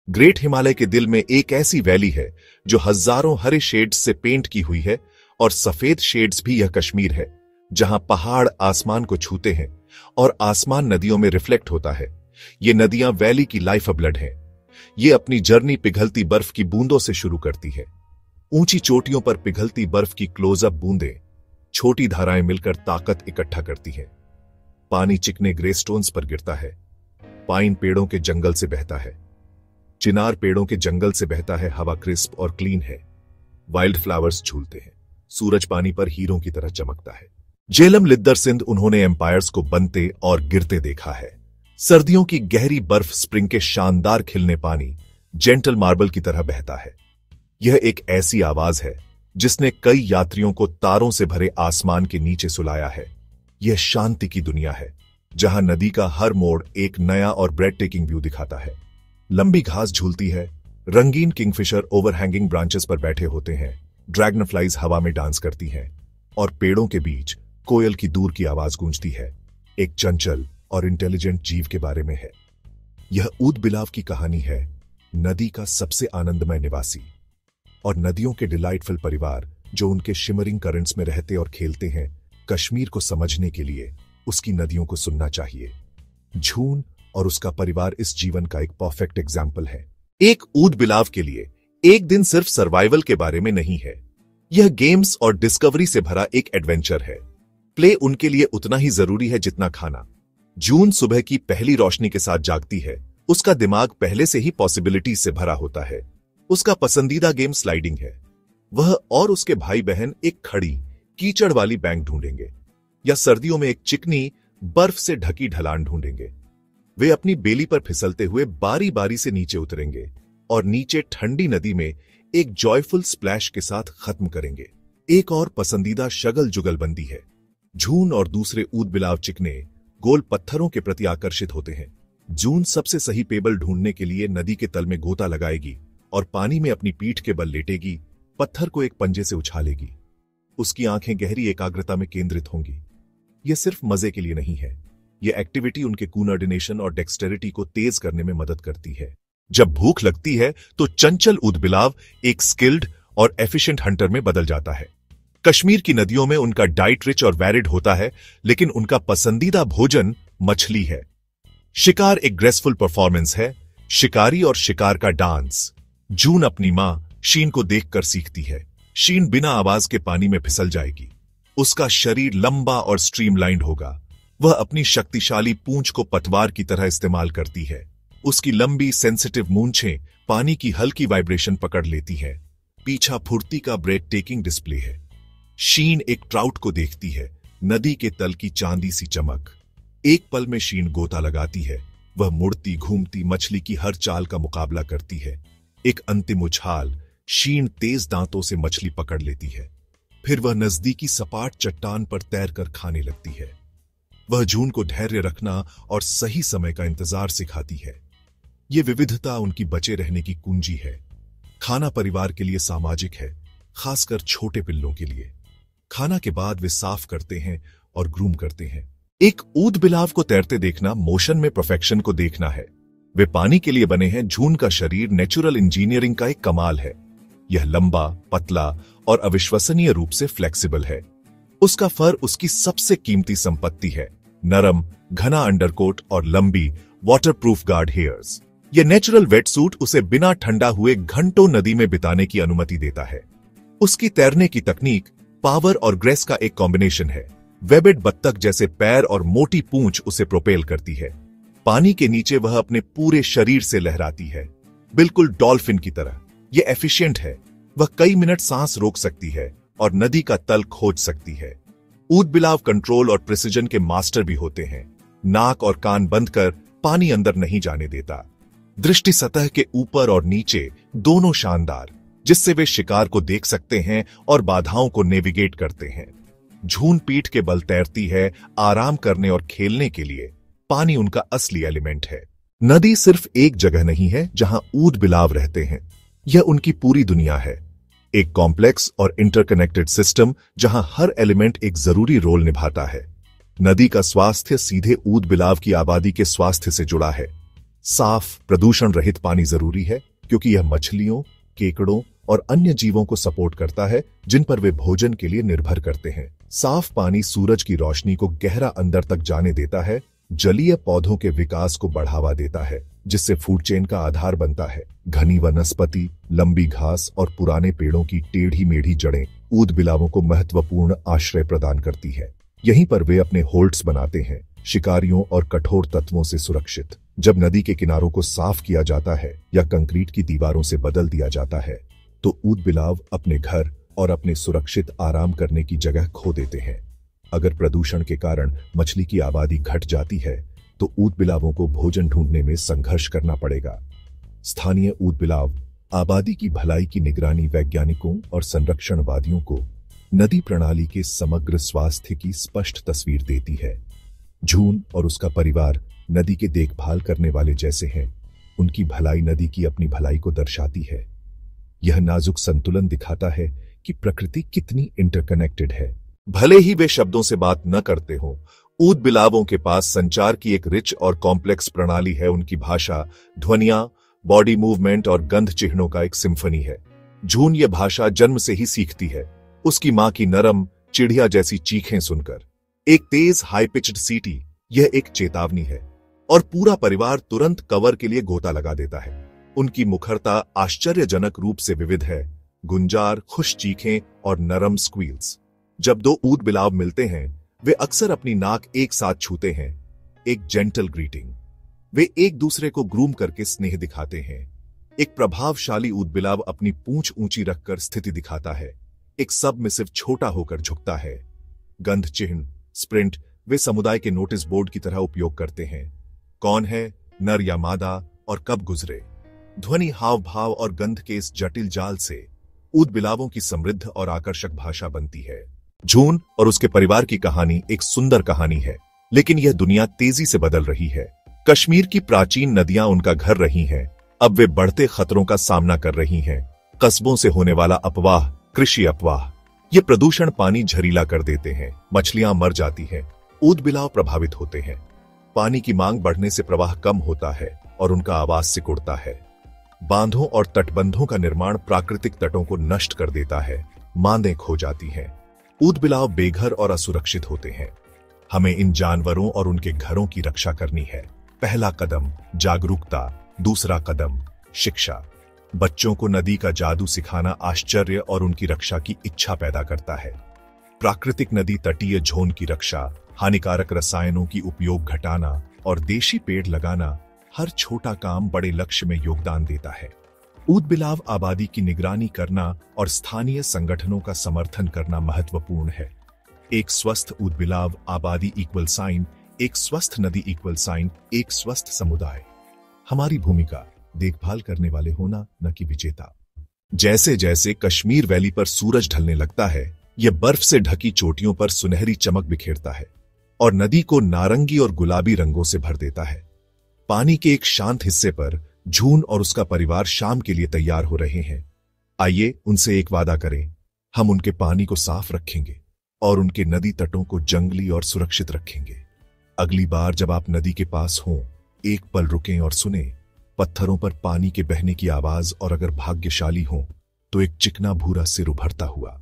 Great Himalaya के दिल में एक ऐसी वैली है जो हजारों हरे शेड्स से पेंट की हुई है, और सफेद शेड्स भी यह कश्मीर है, जहां पहाड़ आसमान को छूते हैं और आसमान नदियों में रिफ्लेक्ट होता है। ये नदियां वैली की लाइफ ब्लड हैं। ये अपनी जर्नी पिघलती बर्फ की बूंदों से शुरू करती है। ऊंची चोटियों पर पिघलती बर्फ की क्लोजअप बूंदें छोटी धाराएं मिलकर ताकत इकट्ठा करती हैं। पानी चिकने ग्रे स्टोन्स पर गिरता है। पाइन पेड़ों के जंगल से बहता है। चिनार पेड़ों के जंगल से बहता है। हवा क्रिस्प और क्लीन है। वाइल्ड फ्लावर्स झूलते हैं। सूरज पानी पर हीरों की तरह चमकता है। जेलम लिद्दर सिंध उन्होंने एम्पायर्स को बनते और गिरते देखा है। सर्दियों की गहरी बर्फ, स्प्रिंग के शानदार खिलने पानी जेंटल मार्बल की तरह बहता है। यह एक ऐसी आवाज है जिसने कई यात्रियों को तारों से भरे आसमान के नीचे सुलाया है। यह शांति की दुनिया है, जहां नदी का हर मोड़ एक नया और ब्रेड टेकिंग व्यू दिखाता है। लंबी घास झूलती है। रंगीन किंगफिशर ओवरहैंगिंग ब्रांचेस पर बैठे होते हैं। ड्रैगनफ्लाइज हवा में डांस करती हैं और पेड़ों के बीच कोयल की दूर की आवाज गूंजती है। एक चंचल और इंटेलिजेंट जीव के बारे में है। यह ऊद बिलाव की कहानी है, नदी का सबसे आनंदमय निवासी और नदियों के डिलाइटफुल परिवार जो उनके शिमरिंग करंट्स में रहते और खेलते हैं। कश्मीर को समझने के लिए उसकी नदियों को सुनना चाहिए। झून और उसका परिवार इस जीवन का एक परफेक्ट एग्जाम्पल है। एक ऊद बिलाव के लिए एक दिन सिर्फ सर्वाइवल के बारे में नहीं है। यह गेम्स और डिस्कवरी से भरा एक एडवेंचर है। प्ले उनके लिए उतना ही जरूरी है जितना खाना। जून सुबह की पहली रोशनी के साथ जागती है। उसका दिमाग पहले से ही पॉसिबिलिटीज से भरा होता है। उसका पसंदीदा गेम स्लाइडिंग है। वह और उसके भाई बहन एक खड़ी कीचड़ वाली बैंक ढूंढेंगे या सर्दियों में एक चिकनी बर्फ से ढकी ढलान ढूंढेंगे। वे अपनी बेली पर फिसलते हुए बारी बारी से नीचे उतरेंगे और नीचे ठंडी नदी में एक जॉयफुल स्प्लैश के साथ खत्म करेंगे। एक और पसंदीदा शगल जुगलबंदी है। जून और दूसरे ऊद बिलाव चिकने गोल पत्थरों के प्रति आकर्षित होते हैं। जून सबसे सही पेबल ढूंढने के लिए नदी के तल में गोता लगाएगी और पानी में अपनी पीठ के बल लेटेगी, पत्थर को एक पंजे से उछालेगी। उसकी आंखें गहरी एकाग्रता में केंद्रित होंगी। यह सिर्फ मजे के लिए नहीं है। यह एक्टिविटी उनके कोऑर्डिनेशन और डेक्सटेरिटी को तेज करने में मदद करती है। जब भूख लगती है तो चंचल ऊद बिलाव एक स्किल्ड और एफिशिएंट हंटर में बदल जाता है। कश्मीर की नदियों में उनका डाइट रिच और वैरिड होता है, लेकिन उनका पसंदीदा भोजन मछली है। शिकार एक ग्रेसफुल परफॉर्मेंस है। शिकारी और शिकार का डांस। जून अपनी मां शीन को देखकर सीखती है। शीन बिना आवाज के पानी में फिसल जाएगी। उसका शरीर लंबा और स्ट्रीमलाइंड होगा। वह अपनी शक्तिशाली पूंछ को पतवार की तरह इस्तेमाल करती है। उसकी लंबी सेंसिटिव मूंछें पानी की हल्की वाइब्रेशन पकड़ लेती है। पीछा फुर्ती का ब्रेड टेकिंग डिस्प्ले है। शीन एक ट्राउट को देखती है, नदी के तल की चांदी सी चमक। एक पल में शीन गोता लगाती है। वह मुड़ती घूमती मछली की हर चाल का मुकाबला करती है। एक अंतिम उछाल, शीन तेज दांतों से मछली पकड़ लेती है। फिर वह नजदीकी सपाट चट्टान पर तैरकर खाने लगती है। वह जून को धैर्य रखना और सही समय का इंतजार सिखाती है। यह विविधता उनकी बचे रहने की कुंजी है। खाना परिवार के लिए सामाजिक है, खासकर छोटे पिल्लों के लिए। खाना के बाद वे साफ करते हैं और ग्रूम करते हैं। एक ऊद बिलाव को तैरते देखना मोशन में परफेक्शन को देखना है। वे पानी के लिए बने हैं। जून का शरीर नेचुरल इंजीनियरिंग का एक कमाल है। यह लंबा, पतला और अविश्वसनीय रूप से फ्लेक्सिबल है। उसका फर उसकी सबसे कीमती संपत्ति है। नरम, घना अंडरकोट और लंबी वाटरप्रूफ गार्ड हेयर्स। यह नेचुरल वेटसूट उसे बिना ठंडा हुए घंटों नदी में बिताने की अनुमति देता है। उसकी तैरने की तकनीक पावर और ग्रेस का एक कॉम्बिनेशन है। वेबेड बत्तख जैसे पैर और मोटी पूंछ उसे प्रोपेल करती है। पानी के नीचे वह अपने पूरे शरीर से लहराती है, बिल्कुल डॉल्फिन की तरह। यह एफिशिएंट है। वह कई मिनट सांस रोक सकती है और नदी का तल खोज सकती है। ऊद बिलाव कंट्रोल और प्रिसिजन के मास्टर भी होते हैं। नाक और कान बंद कर पानी अंदर नहीं जाने देता। दृष्टि सतह के ऊपर और नीचे दोनों शानदार, जिससे वे शिकार को देख सकते हैं और बाधाओं को नेविगेट करते हैं। झून पीठ के बल तैरती है, आराम करने और खेलने के लिए। पानी उनका असली एलिमेंट है। नदी सिर्फ एक जगह नहीं है जहां ऊद बिलाव रहते हैं। यह उनकी पूरी दुनिया है, एक कॉम्प्लेक्स और इंटरकनेक्टेड सिस्टम जहां हर एलिमेंट एक जरूरी रोल निभाता है। नदी का स्वास्थ्य सीधे ऊद बिलाव की आबादी के स्वास्थ्य से जुड़ा है। साफ प्रदूषण रहित पानी जरूरी है क्योंकि यह मछलियों, केकड़ों और अन्य जीवों को सपोर्ट करता है जिन पर वे भोजन के लिए निर्भर करते हैं। साफ पानी सूरज की रोशनी को गहरा अंदर तक जाने देता है, जलीय पौधों के विकास को बढ़ावा देता है जिससे फूड चेन का आधार बनता है। घनी वनस्पति, लंबी घास और पुराने पेड़ों की टेढ़ी मेढ़ी जड़ें ऊदबिलावों को महत्वपूर्ण आश्रय प्रदान करती है। यहीं पर वे अपने होल्ड्स बनाते हैं, शिकारियों और कठोर तत्वों से सुरक्षित। जब नदी के किनारों को साफ किया जाता है या कंक्रीट की दीवारों से बदल दिया जाता है तो ऊदबिलाव अपने घर और अपने सुरक्षित आराम करने की जगह खो देते हैं। अगर प्रदूषण के कारण मछली की आबादी घट जाती है तो ऊदबिलावों को भोजन ढूंढने में संघर्ष करना पड़ेगा। स्थानीय ऊदबिलाव आबादी की भलाई की निगरानी वैज्ञानिकों और संरक्षणवादियों को नदी प्रणाली के समग्र स्वास्थ्य की स्पष्ट तस्वीर देती है। झून और उसका परिवार नदी के देखभाल करने वाले जैसे हैं। उनकी भलाई नदी की अपनी भलाई को दर्शाती है। यह नाजुक संतुलन दिखाता है कि प्रकृति कितनी इंटरकनेक्टेड है। भले ही वे शब्दों से बात न करते हों, ऊदबिलावों के पास संचार की एक रिच और कॉम्प्लेक्स प्रणाली है। उनकी भाषा, ध्वनियां, बॉडी मूवमेंट और गंध चिन्हों का एक सिम्फनी है। झून यह भाषा जन्म से ही सीखती है, उसकी मां की नरम चिड़िया जैसी चीखें सुनकर। एक तेज हाई पिच्ड सीटी यह एक चेतावनी है और पूरा परिवार तुरंत कवर के लिए गोता लगा देता है। उनकी मुखरता आश्चर्यजनक रूप से विविध है, गुंजार, खुश चीखें और नरम स्क्वील्स। जब दो ऊदबिलाव मिलते हैं वे अक्सर अपनी नाक एक साथ छूते हैं, एक जेंटल ग्रीटिंग। वे एक दूसरे को ग्रूम करके स्नेह दिखाते हैं। एक प्रभावशाली ऊदबिलाव अपनी पूंछ ऊंची रखकर स्थिति दिखाता है, एक सबमिसिव छोटा होकर झुकता है। गंध चिन्ह, स्प्रिंट वे समुदाय के नोटिस बोर्ड की तरह उपयोग करते हैं। कौन है, नर या मादा और कब गुजरे। ध्वनि, हाव भाव और गंध के इस जटिल जाल से ऊदबिलावों की समृद्ध और आकर्षक भाषा बनती है। झून और उसके परिवार की कहानी एक सुंदर कहानी है, लेकिन यह दुनिया तेजी से बदल रही है। कश्मीर की प्राचीन नदियां उनका घर रही हैं, अब वे बढ़ते खतरों का सामना कर रही हैं। कस्बों से होने वाला अपवाह, कृषि अपवाह, ये प्रदूषण पानी झरीला कर देते हैं। मछलियां मर जाती हैं, ऊदबिलाव प्रभावित होते हैं। पानी की मांग बढ़ने से प्रवाह कम होता है और उनका आवास सिकुड़ता है। बांधों और तटबंधों का निर्माण प्राकृतिक तटों को नष्ट कर देता है, मांदें खो जाती हैं। ऊदबिलाव बेघर और असुरक्षित होते हैं। हमें इन जानवरों और उनके घरों की रक्षा करनी है। पहला कदम जागरूकता, दूसरा कदम शिक्षा। बच्चों को नदी का जादू सिखाना आश्चर्य और उनकी रक्षा की इच्छा पैदा करता है। प्राकृतिक नदी तटीय झोन की रक्षा, हानिकारक रसायनों की उपयोग घटाना और देशी पेड़ लगाना, हर छोटा काम बड़े लक्ष्य में योगदान देता है। ऊदबिलाव आबादी की निगरानी करना और स्थानीय संगठनों का समर्थन करना महत्वपूर्ण है। एक स्वस्थ ऊदबिलाव आबादी इक्वल साइन, एक स्वस्थ नदी इक्वल साइन, एक स्वस्थ समुदाय। हमारी भूमिका देखभाल करने वाले होना, न कि विजेता। जैसे जैसे कश्मीर वैली पर सूरज ढलने लगता है, यह बर्फ से ढकी चोटियों पर सुनहरी चमक बिखेरता है और नदी को नारंगी और गुलाबी रंगों से भर देता है। पानी के एक शांत हिस्से पर झून और उसका परिवार शाम के लिए तैयार हो रहे हैं। आइए उनसे एक वादा करें, हम उनके पानी को साफ रखेंगे और उनके नदी तटों को जंगली और सुरक्षित रखेंगे। अगली बार जब आप नदी के पास हों, एक पल रुकें और सुने पत्थरों पर पानी के बहने की आवाज, और अगर भाग्यशाली हों तो एक चिकना भूरा सिर उभरता हुआ।